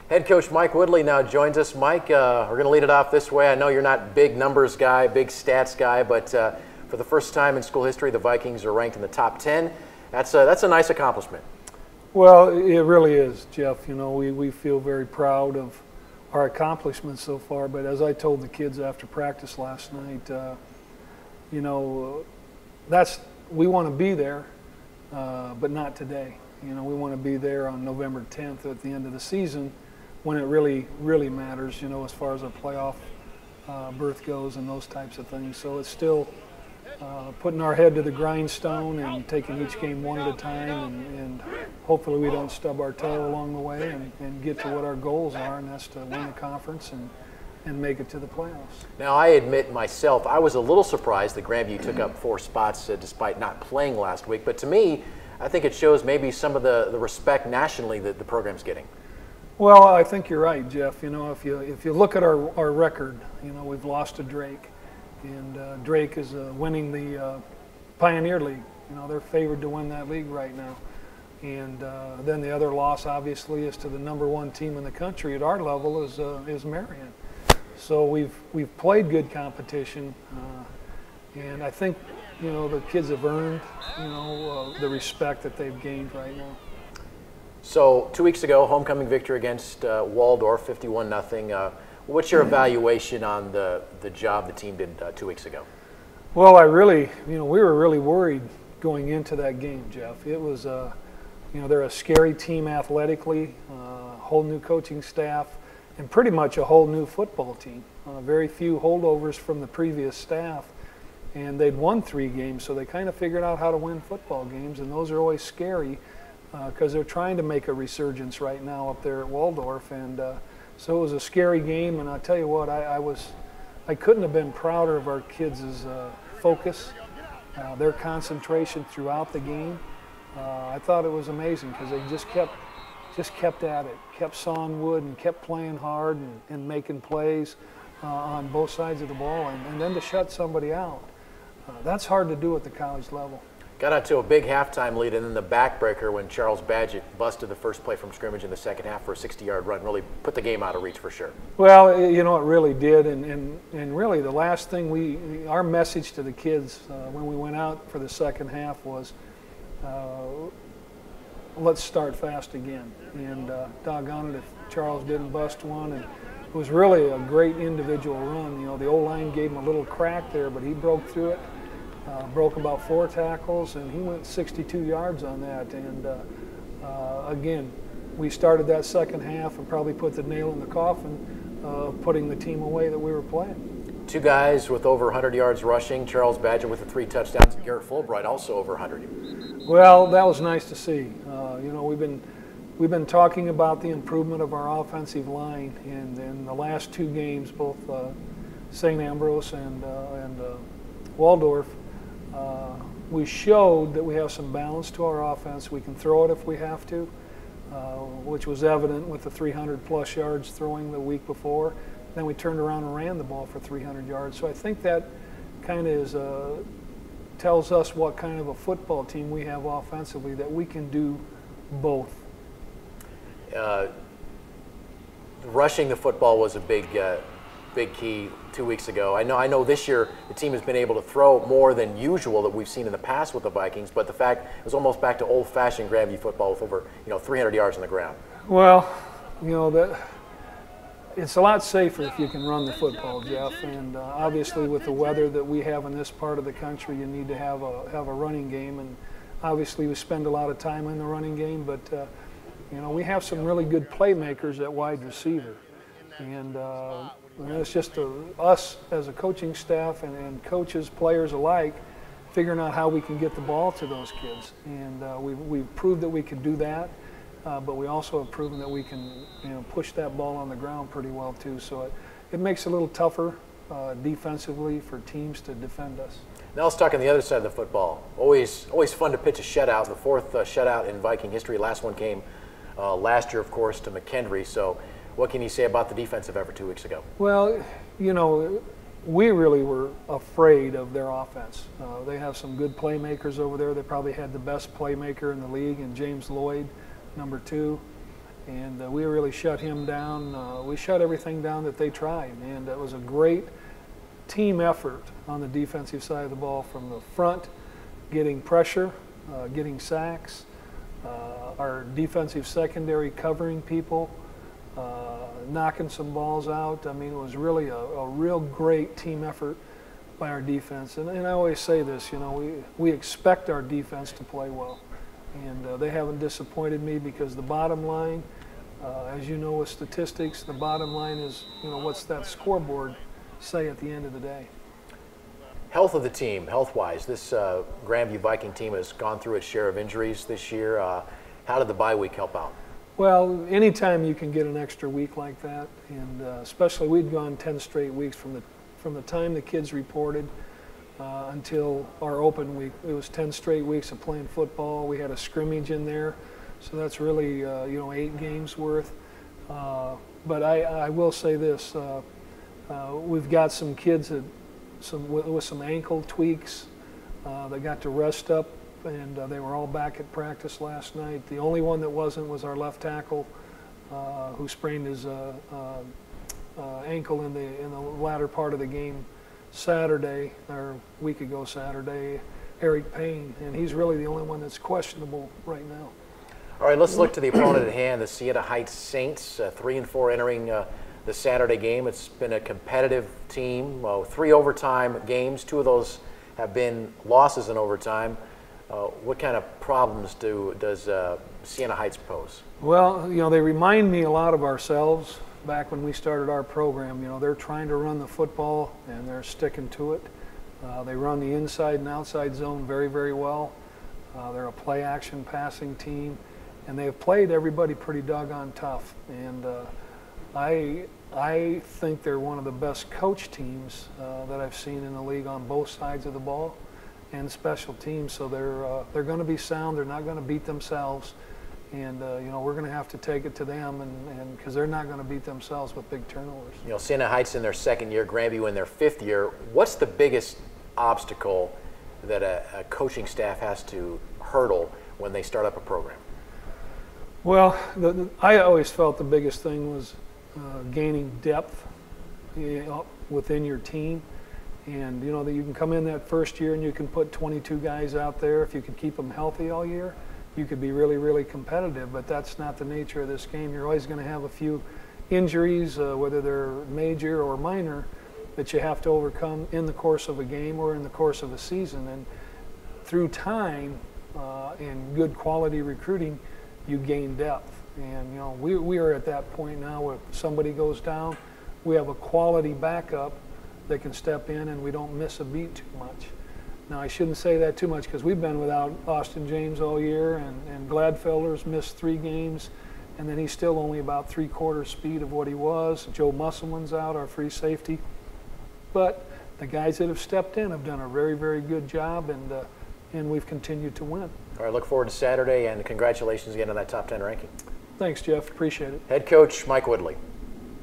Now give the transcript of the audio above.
Head coach Mike Woodley now joins us. Mike, we're going to lead it off this way. I know you're not big numbers guy, big stats guy, but for the first time in school history, the Vikings are ranked in the top 10. That's a nice accomplishment. Well, it really is, Jeff. You know, we feel very proud of our accomplishments so far, but as I told the kids after practice last night, you know, we want to be there, but not today. You know, we want to be there on November 10th at the end of the season when it really, really matters, you know, as far as a playoff berth goes and those types of things. So it's still putting our head to the grindstone and taking each game one at a time, and hopefully we don't stub our toe along the way and get to what our goals are, and that's to win the conference and make it to the playoffs. Now, I admit myself, I was a little surprised that Grandview took up 4 spots despite not playing last week, but to me, I think it shows maybe some of the respect nationally that the program's getting. Well, I think you're right, Jeff. You know, if you look at our record, you know, we've lost to Drake, and Drake is winning the Pioneer League. You know, they're favored to win that league right now. And then the other loss, obviously, is to the #1 team in the country at our level is Marion. So we've played good competition, and I think, you know, the kids have earned, you know, the respect that they've gained right now. So 2 weeks ago, homecoming victory against Waldorf, 51-0. What's your evaluation on the job the team did 2 weeks ago? Well, we were really worried going into that game, Jeff. It was, you know, they're a scary team athletically, a whole new coaching staff, and pretty much a whole new football team. Very few holdovers from the previous staff, and they'd won 3 games, so they kind of figured out how to win football games, and those are always scary because they're trying to make a resurgence right now up there at Waldorf, and so it was a scary game. And I'll tell you what, I couldn't have been prouder of our kids' focus, their concentration throughout the game. I thought it was amazing because they just kept at it, kept Sawnwood and kept playing hard and making plays on both sides of the ball, and then to shut somebody out. That's hard to do at the college level. Got out to a big halftime lead, and then the backbreaker when Charles Badgett busted the first play from scrimmage in the second half for a 60-yard run really put the game out of reach for sure. Well, you know, it really did, and really the last thing our message to the kids when we went out for the second half was, let's start fast again. And doggone it if Charles didn't bust one. And it was really a great individual run. You know, the O-line gave him a little crack there, but he broke through it. Broke about 4 tackles, and he went 62 yards on that. And again, we started that second half and probably put the nail in the coffin of putting the team away that we were playing. 2 guys with over 100 yards rushing, Charles Badgett with the 3 touchdowns, and Garrett Fulbright also over 100. Well, that was nice to see. You know, we've been talking about the improvement of our offensive line, and in the last 2 games, both St. Ambrose and Waldorf, we showed that we have some balance to our offense. We can throw it if we have to, which was evident with the 300-plus yards throwing the week before. Then we turned around and ran the ball for 300 yards. So I think that kind of tells us what kind of a football team we have offensively, that we can do both. Rushing the football was a big key 2 weeks ago. I know this year the team has been able to throw more than usual that we've seen in the past with the Vikings, but the fact it was almost back to old-fashioned Grandview football with over 300 yards on the ground. Well, you know, it's a lot safer if you can run the football, Jeff, and obviously with the weather that we have in this part of the country, you need to have a running game, and obviously we spend a lot of time in the running game, but you know, we have some really good playmakers at wide receiver, and it's just us as a coaching staff and coaches, players alike, figuring out how we can get the ball to those kids. And we've proved that we can do that, but we also have proven that we can, you know, push that ball on the ground pretty well too. So it makes it a little tougher defensively for teams to defend us. Now let's talk on the other side of the football. Always fun to pitch a shutout. The 4th shutout in Viking history. Last one came last year, of course, to McKendree. So what can you say about the defensive effort 2 weeks ago? Well, you know, we really were afraid of their offense. They have some good playmakers over there. They probably had the best playmaker in the league in James Lloyd, number 2. and we really shut him down. We shut everything down that they tried, and it was a great team effort on the defensive side of the ball, from the front, getting pressure, getting sacks, our defensive secondary covering people, knocking some balls out. I mean, it was really a real great team effort by our defense. And I always say this, you know, we expect our defense to play well. And they haven't disappointed me, because the bottom line, as you know with statistics, the bottom line is, you know, what's that scoreboard say at the end of the day. Health of the team, health-wise, this Grandview Viking team has gone through its share of injuries this year. How did the bye week help out? Well, anytime you can get an extra week like that, and especially we'd gone 10 straight weeks from the time the kids reported until our open week. It was 10 straight weeks of playing football. We had a scrimmage in there, so that's really you know, 8 games worth. But I will say this: we've got some kids that with some ankle tweaks that got to rest up, and they were all back at practice last night. The only one that wasn't was our left tackle, who sprained his ankle in the latter part of the game Saturday, or a week ago Saturday, Eric Payne, and he's really the only one that's questionable right now. All right, let's look to the opponent at hand, the Siena Heights Saints, 3-4 entering the Saturday game. It's been a competitive team, 3 overtime games. 2 of those have been losses in overtime. What kind of problems does Siena Heights pose? Well, you know, they remind me a lot of ourselves back when we started our program. You know, they're trying to run the football, and they're sticking to it. They run the inside and outside zone very, very well. They're a play-action passing team, and they've played everybody pretty doggone tough. And I think they're one of the best coach teams that I've seen in the league on both sides of the ball and special teams. So they're going to be sound. They're not going to beat themselves. And, you know, we're going to have to take it to them, and because they're not going to beat themselves with big turnovers. You know, Siena Heights in their 2nd year, Grandview in their 5th year. What's the biggest obstacle that a coaching staff has to hurdle when they start up a program? Well, I always felt the biggest thing was gaining depth within your team. And, you know, that you can come in that first year and you can put 22 guys out there. If you can keep them healthy all year, you could be really, really competitive, but that's not the nature of this game. You're always going to have a few injuries, whether they're major or minor, that you have to overcome in the course of a game or in the course of a season. And through time and good quality recruiting, you gain depth. And, you know, we are at that point now where if somebody goes down, we have a quality backup that can step in, and we don't miss a beat too much. Now, I shouldn't say that too much, because we've been without Austin James all year, and Gladfelder's missed 3 games, and then he's still only about 3/4 speed of what he was. Joe Musselman's out, our free safety. But the guys that have stepped in have done a very, very good job, and we've continued to win. All right, look forward to Saturday, and congratulations again on that top 10 ranking. Thanks, Jeff. Appreciate it. Head coach Mike Woodley.